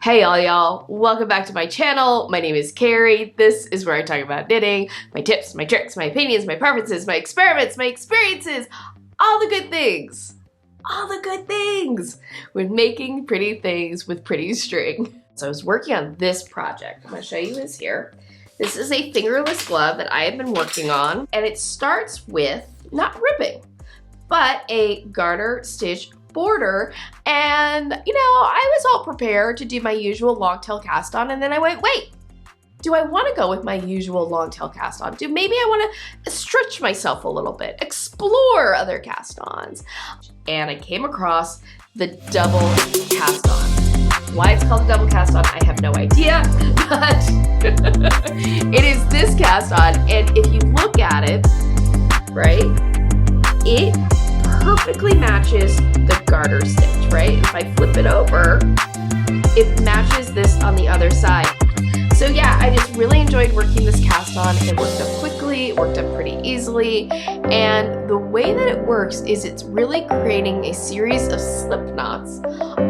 Hey all y'all, welcome back to my channel. My name is Carrie. This is where I talk about knitting, my tips, my tricks, my opinions, my preferences, my experiments, my experiences, all the good things. All the good things with making pretty things with pretty string. So I was working on this project. I'm gonna show you this here. This is a fingerless glove that I have been working on, and it starts with not ripping, but a garter stitch border. And you know, I was all prepared to do my usual long tail cast on, and then I went, wait, do I want to go with my usual long tail cast on? Maybe I want to stretch myself a little bit, explore other cast ons. And I came across the double cast on. Why it's called a double cast on, I have no idea, but it is this cast on, and if you look at it, right, it perfectly matches the garter stitch, right? If I flip it over, it matches this on the other side. So yeah, I just really enjoyed working this cast on. It worked up quickly, it worked up pretty easily, and the way that it works is it's really creating a series of slip knots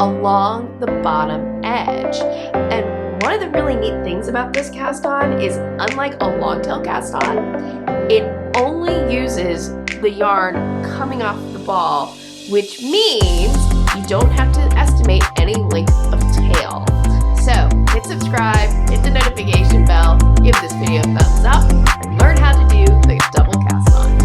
along the bottom edge. And one of the really neat things about this cast on is, unlike a long tail cast on, it only uses the yarn coming off the ball, which means you don't have to estimate any length of tail. So hit subscribe, hit the notification bell, give this video a thumbs up, and learn how to do the double cast on.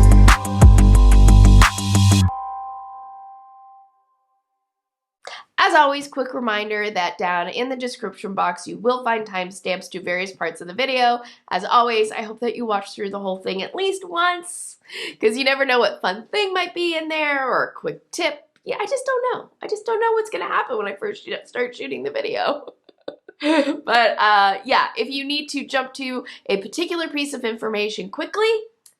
As always, quick reminder that down in the description box you will find timestamps to various parts of the video. As always, I hope that you watch through the whole thing at least once, because you never know what fun thing might be in there or a quick tip. Yeah, I just don't know. I just don't know what's going to happen when I first start shooting the video. But yeah, if you need to jump to a particular piece of information quickly,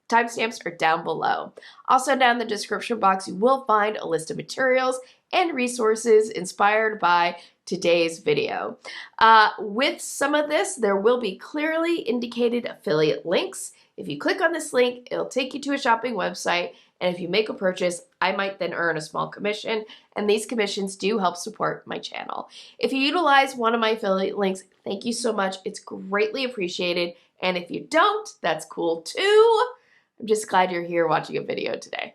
timestamps are down below. Also down in the description box you will find a list of materials and resources inspired by today's video. With some of this, there will be clearly indicated affiliate links. If you click on this link, it'll take you to a shopping website, and if you make a purchase, I might then earn a small commission, and these commissions do help support my channel. If you utilize one of my affiliate links, thank you so much. It's greatly appreciated, and if you don't, that's cool too. I'm just glad you're here watching a video today.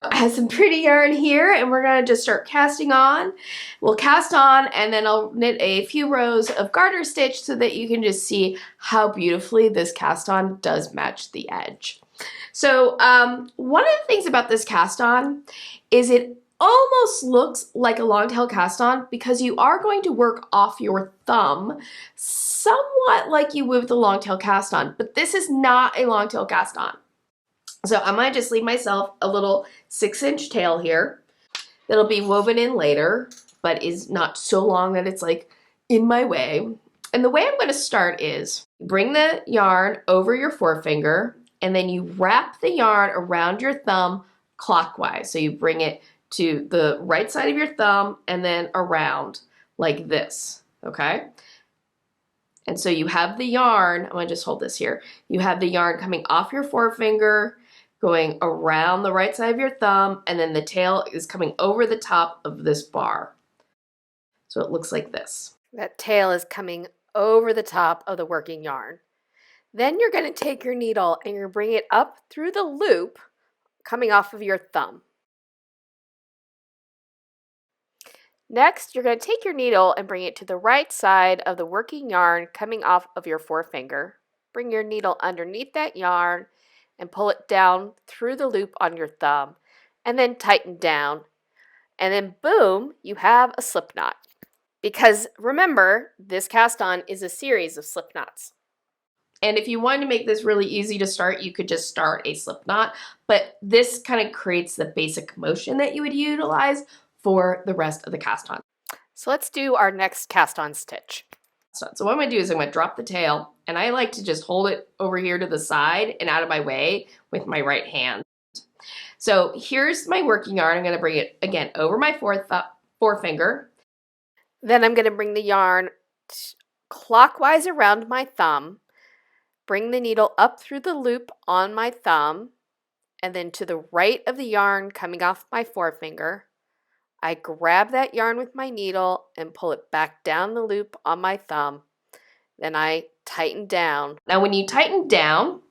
I have some pretty yarn here, and we're going to just start casting on. We'll cast on, and then I'll knit a few rows of garter stitch so that you can just see how beautifully this cast on does match the edge. So one of the things about this cast on is it almost looks like a long tail cast on because you are going to work off your thumb somewhat like you would with the long tail cast on, but this is not a long tail cast on. So I'm going to just leave myself a little 6-inch tail here that'll be woven in later, but is not so long that it's like in my way. And the way I'm going to start is bring the yarn over your forefinger, and then you wrap the yarn around your thumb clockwise. So you bring it to the right side of your thumb and then around like this, okay? And so you have the yarn, I'm going to just hold this here. You have the yarn coming off your forefinger, going around the right side of your thumb, and then the tail is coming over the top of this bar. So it looks like this. That tail is coming over the top of the working yarn. Then you're going to take your needle and you're going to bring it up through the loop coming off of your thumb. Next, you're going to take your needle and bring it to the right side of the working yarn coming off of your forefinger. Bring your needle underneath that yarn and pull it down through the loop on your thumb, and then tighten down. And then boom, you have a slip knot. Because remember, this cast on is a series of slip knots. And if you wanted to make this really easy to start, you could just start a slip knot, but this kind of creates the basic motion that you would utilize for the rest of the cast on. So let's do our next cast on stitch. So what I'm going to do is I'm going to drop the tail, and I like to just hold it over here to the side and out of my way with my right hand. So here's my working yarn. I'm going to bring it again over my forefinger. Then I'm going to bring the yarn clockwise around my thumb, bring the needle up through the loop on my thumb, and then to the right of the yarn coming off my forefinger, I grab that yarn with my needle and pull it back down the loop on my thumb. Then I tighten down. Now when you tighten down,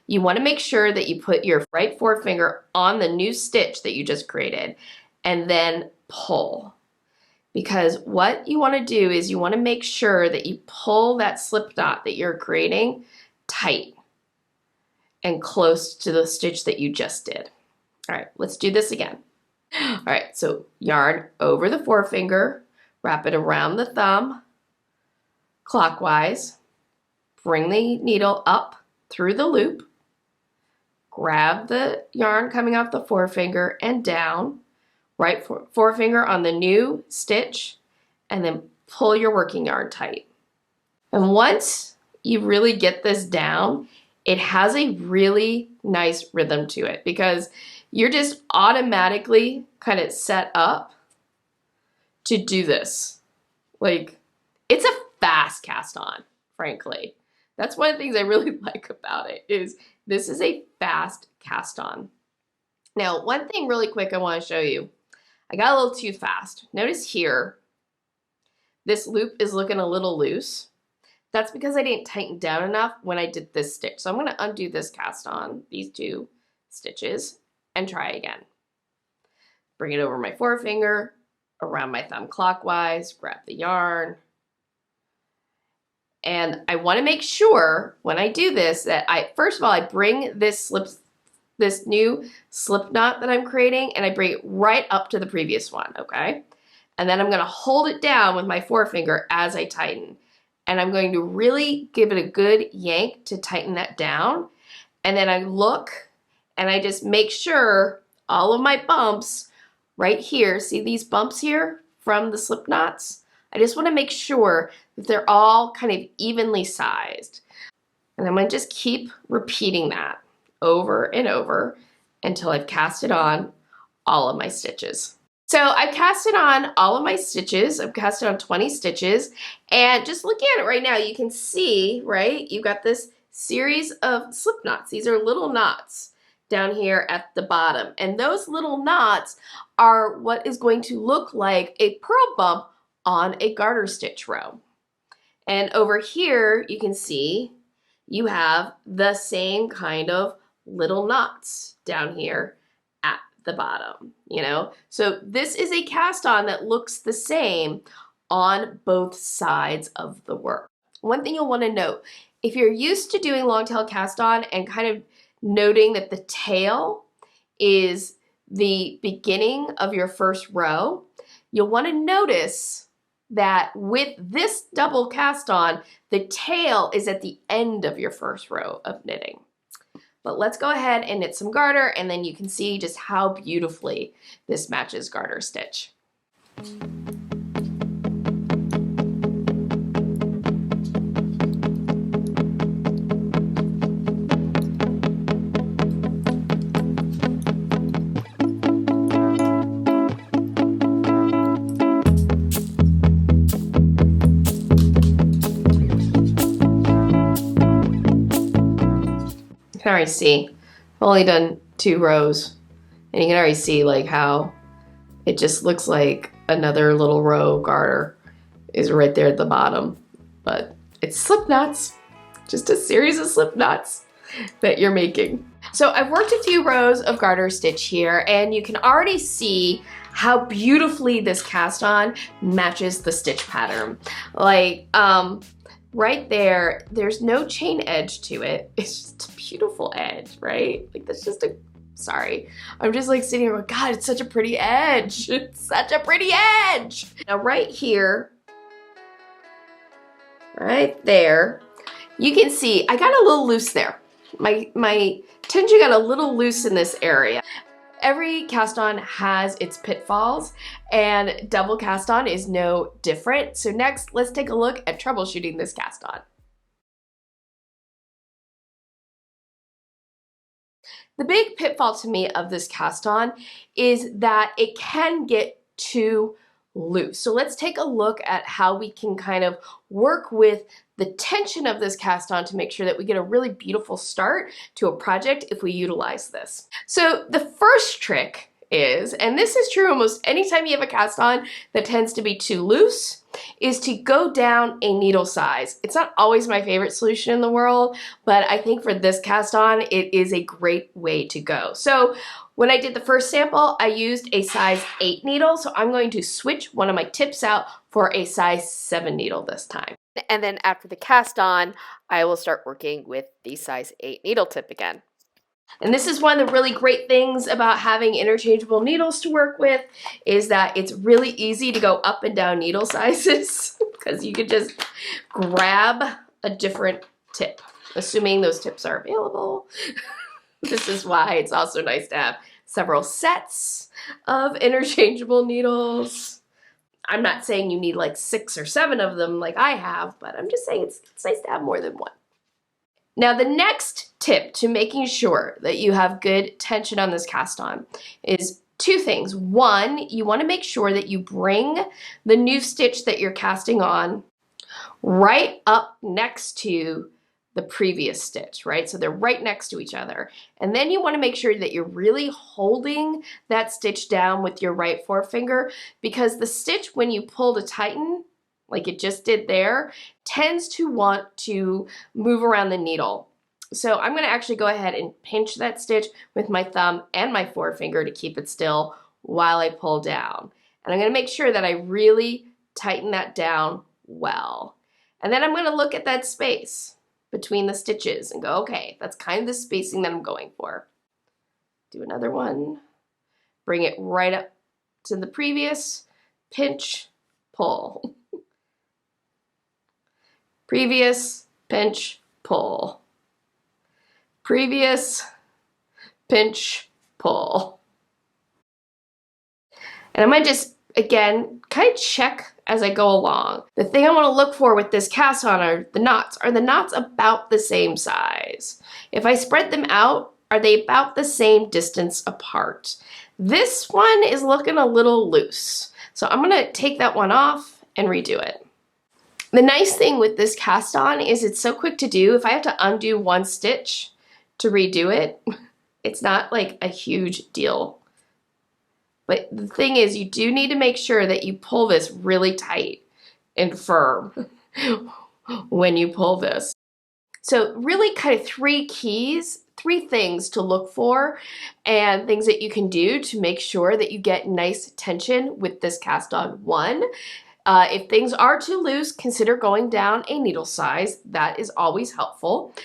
you want to make sure that you put your right forefinger on the new stitch that you just created and then pull. Because what you want to do is you want to make sure that you pull that slip knot that you're creating tight and close to the stitch that you just did. All right, let's do this again. All right, so yarn over the forefinger, wrap it around the thumb clockwise, bring the needle up through the loop, grab the yarn coming off the forefinger and down, right forefinger on the new stitch, and then pull your working yarn tight. And once you really get this down, it has a really nice rhythm to it because you're just automatically kind of set up to do this. Like, it's a fast cast on, frankly. That's one of the things I really like about it is this is a fast cast on. Now, one thing really quick I want to show you. I got a little too fast. Notice here, this loop is looking a little loose. That's because I didn't tighten down enough when I did this stitch. So I'm going to undo this cast on, these two stitches, and try again. Bring it over my forefinger, around my thumb clockwise, grab the yarn. And I want to make sure when I do this that first of all, I bring this new slip knot that I'm creating and I bring it right up to the previous one, okay? And then I'm going to hold it down with my forefinger as I tighten. And I'm going to really give it a good yank to tighten that down. And then I look and I just make sure all of my bumps right here, see these bumps here from the slip knots? I just want to make sure that they're all kind of evenly sized. And I'm going to just keep repeating that over and over until I've casted on all of my stitches. So I've casted on all of my stitches. I've casted on 20 stitches. And just looking at it right now, you can see, right, you've got this series of slip knots. These are little knots down here at the bottom. And those little knots are what is going to look like a purl bump on a garter stitch row. And over here, you can see you have the same kind of little knots down here at the bottom, you know? So this is a cast on that looks the same on both sides of the work. One thing you'll want to note, if you're used to doing long tail cast on and kind of noting that the tail is the beginning of your first row, you'll want to notice that with this double cast on, the tail is at the end of your first row of knitting. But let's go ahead and knit some garter, and then you can see just how beautifully this matches garter stitch. You can already see, I've only done 2 rows, and you can already see like how it just looks like another little row garter is right there at the bottom, but it's slip knots, just a series of slip knots that you're making. So I've worked a few rows of garter stitch here, and you can already see how beautifully this cast on matches the stitch pattern. Like, right there, there's no chain edge to it. It's just a beautiful edge, right? Like that's just sorry. I'm just like sitting here going, God, it's such a pretty edge. It's such a pretty edge. Now right here, right there, you can see I got a little loose there. My tension got a little loose in this area. Every cast on has its pitfalls, and double cast on is no different. So next, let's take a look at troubleshooting this cast on. The big pitfall to me of this cast on is that it can get too loose. So let's take a look at how we can kind of work with the tension of this cast on to make sure that we get a really beautiful start to a project if we utilize this. So the first trick is, and this is true almost anytime you have a cast on that tends to be too loose, is to go down a needle size. It's not always my favorite solution in the world, but I think for this cast on, it is a great way to go. So when I did the first sample, I used a size 8 needle, so I'm going to switch one of my tips out for a size 7 needle this time. And then after the cast on, I will start working with the size 8 needle tip again. And this is one of the really great things about having interchangeable needles to work with, is that it's really easy to go up and down needle sizes because you can just grab a different tip, assuming those tips are available. This is why it's also nice to have several sets of interchangeable needles. I'm not saying you need like 6 or 7 of them like I have, but I'm just saying it's nice to have more than one. Now the next tip to making sure that you have good tension on this cast on is 2 things. One, you want to make sure that you bring the new stitch that you're casting on right up next to the previous stitch, right? So they're right next to each other. And then you want to make sure that you're really holding that stitch down with your right forefinger, because the stitch, when you pull to tighten, like it just did there, tends to want to move around the needle. So I'm going to actually go ahead and pinch that stitch with my thumb and my forefinger to keep it still while I pull down. And I'm going to make sure that I really tighten that down well. And then I'm going to look at that space between the stitches and go, okay, that's kind of the spacing that I'm going for. Do another one. Bring it right up to the previous. Pinch, pull. Previous, pinch, pull. Previous, pinch, pull. And I'm going to just, again, kind of check as I go along. The thing I want to look for with this cast on are the knots. Are the knots about the same size? If I spread them out, are they about the same distance apart? This one is looking a little loose. So I'm going to take that one off and redo it. The nice thing with this cast on is it's so quick to do. If I have to undo one stitch to redo it, it's not like a huge deal. But the thing is, you do need to make sure that you pull this really tight and firm when you pull this. So really kind of 3 keys, 3 things to look for and things that you can do to make sure that you get nice tension with this cast on. 1, if things are too loose, consider going down a needle size. That is always helpful.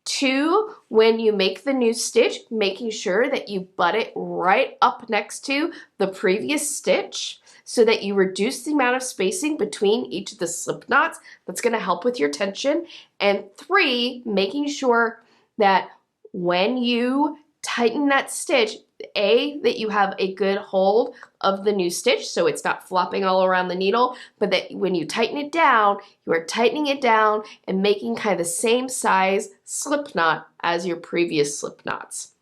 2, when you make the new stitch, making sure that you butt it right up next to the previous stitch so that you reduce the amount of spacing between each of the slip knots. That's going to help with your tension. And 3, making sure that when you tighten that stitch, that you have a good hold of the new stitch so it's not flopping all around the needle, but that when you tighten it down, you are tightening it down and making kind of the same size slip knot as your previous slip knots.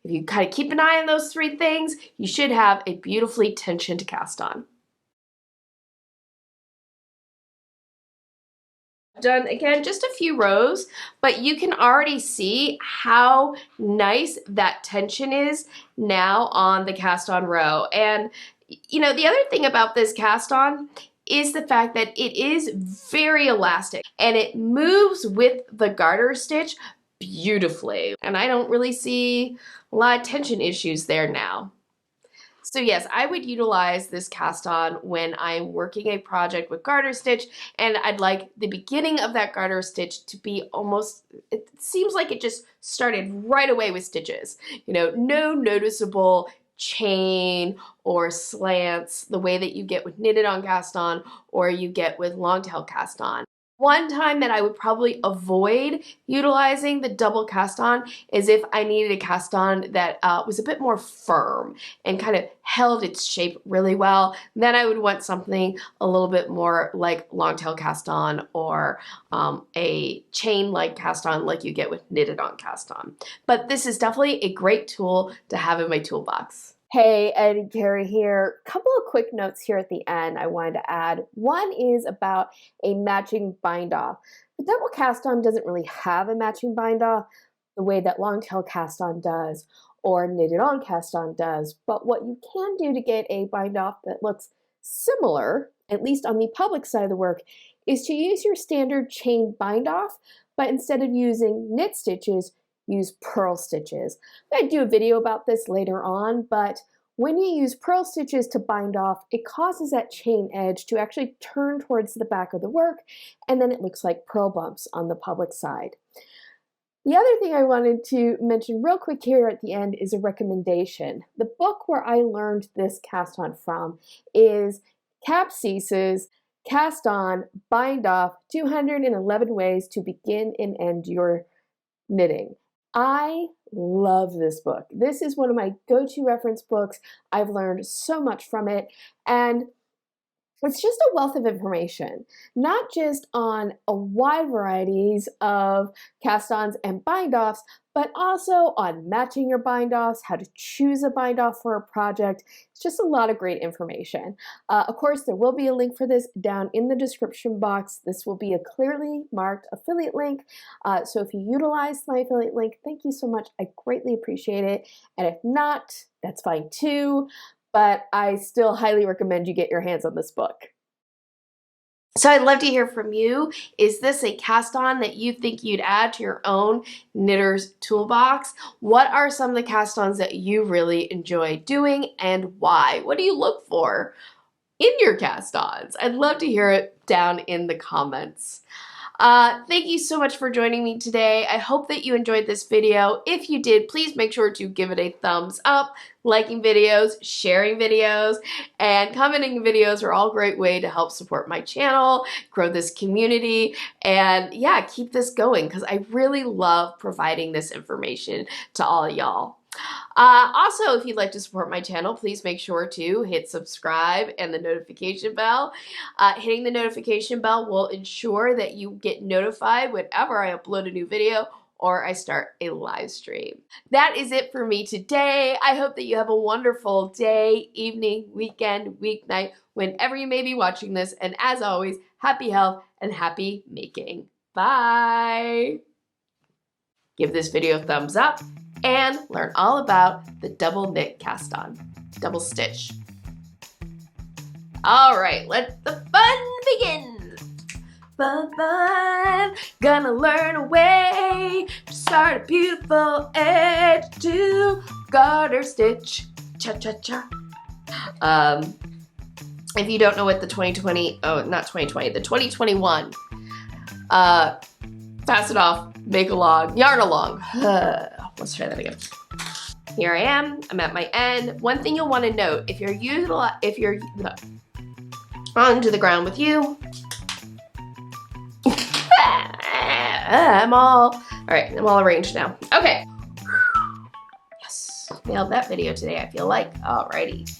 If you kind of keep an eye on those 3 things, you should have a beautifully tensioned cast on. Done again just a few rows, but you can already see how nice that tension is now on the cast on row. And you know, the other thing about this cast on is the fact that it is very elastic and it moves with the garter stitch beautifully. And I don't really see a lot of tension issues there now. So yes, I would utilize this cast on when I'm working a project with garter stitch, and I'd like the beginning of that garter stitch to be almost, it seems like it just started right away with stitches. You know, no noticeable chain or slants the way that you get with knitted on cast on or you get with long tail cast on. One time that I would probably avoid utilizing the double cast on is if I needed a cast on that was a bit more firm and kind of held its shape really well. Then I would want something a little bit more like long tail cast on or a chain like cast on like you get with knitted on cast on. But this is definitely a great tool to have in my toolbox. Hey, Ed and Carrie here. Couple of quick notes here at the end I wanted to add. One is about a matching bind off. The double cast on doesn't really have a matching bind off the way that long tail cast on does, or knitted on cast on does. But what you can do to get a bind off that looks similar, at least on the public side of the work, is to use your standard chain bind off, but instead of using knit stitches, use purl stitches. I'm going to do a video about this later on, but when you use purl stitches to bind off, it causes that chain edge to actually turn towards the back of the work, and then it looks like purl bumps on the public side. The other thing I wanted to mention real quick here at the end is a recommendation. The book where I learned this cast on from is Capsis's Cast On Bind Off 211 Ways to Begin and End Your Knitting. I love this book. This is one of my go-to reference books. I've learned so much from it, and it's just a wealth of information, not just on a wide varieties of cast-ons and bind-offs, but also on matching your bind-offs, how to choose a bind-off for a project. It's just a lot of great information. Of course, there will be a link for this down in the description box. This will be a clearly marked affiliate link. So if you utilize my affiliate link, thank you so much. I greatly appreciate it. And if not, that's fine too. But I still highly recommend you get your hands on this book. So I'd love to hear from you. Is this a cast on that you think you'd add to your own knitter's toolbox? What are some of the cast ons that you really enjoy doing and why? What do you look for in your cast ons? I'd love to hear it down in the comments. Thank you so much for joining me today. I hope that you enjoyed this video. If you did, please make sure to give it a thumbs up. Liking videos, sharing videos, and commenting videos are all a great way to help support my channel, grow this community, and yeah, keep this going because I really love providing this information to all of y'all. Also, if you'd like to support my channel, please make sure to hit subscribe and the notification bell. Hitting the notification bell will ensure that you get notified whenever I upload a new video or I start a live stream. That is it for me today. I hope that you have a wonderful day, evening, weekend, weeknight, whenever you may be watching this. And as always, happy health and happy making. Bye. Give this video a thumbs up and learn all about the double knit cast on, double stitch. All right, let the fun begin. Fun, fun, gonna learn a way to start a beautiful edge to garter stitch, cha-cha-cha. If you don't know what the 2021, pass it off, make along, yarn along. Let's try that again. Here I am, I'm at my end. One thing you'll want to note, if you're onto the ground with you, I'm all arranged now. Okay. Yes, nailed that video today, I feel like. Alrighty.